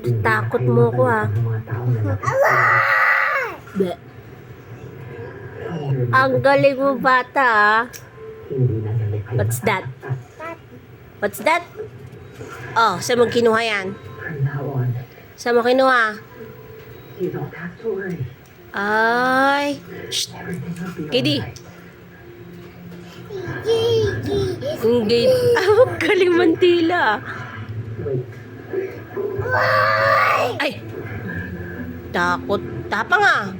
Takot mo ko ah. Be. Ang galing mo bata ah. What's that? What's that? Oh, saan mo kinuha yan? Saan mo kinuha? Ay. Shh. Kidi. Ang gate. Ah, galing mantila. Ay. Takot. Tapang ah.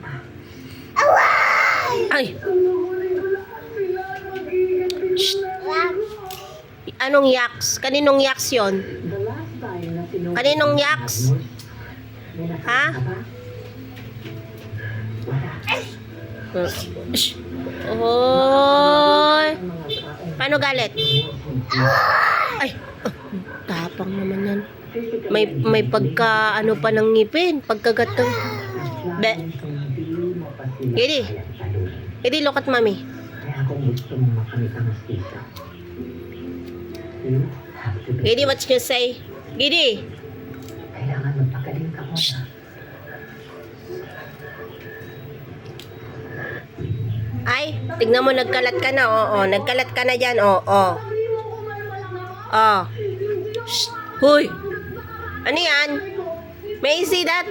Ay. Shh. Anong yaks? Kaninong yaks yon? Kaninong yaks? Ha? Shh. Oy. Paano galit? Ay. Tapang naman yan. May pagka ano pa ng ngipin. Pagkagatong. Be. Gidi. Gidi, look at mommy. Gidi, what you say? Gidi. Kailangan magpagaling ka muna. Ay, tignan mo, nagkalat ka na. Oo, nagkalat ka na dyan. Oo. Oh. Shh. Huy. Ano yan? May see that?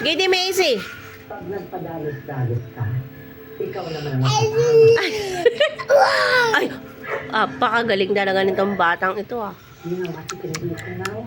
Gidi, may see. Pag nagpadalos-dalos ka, ikaw naman ang Ay, pakagaling talaga nitong batang ito ah. You know what you can do for now?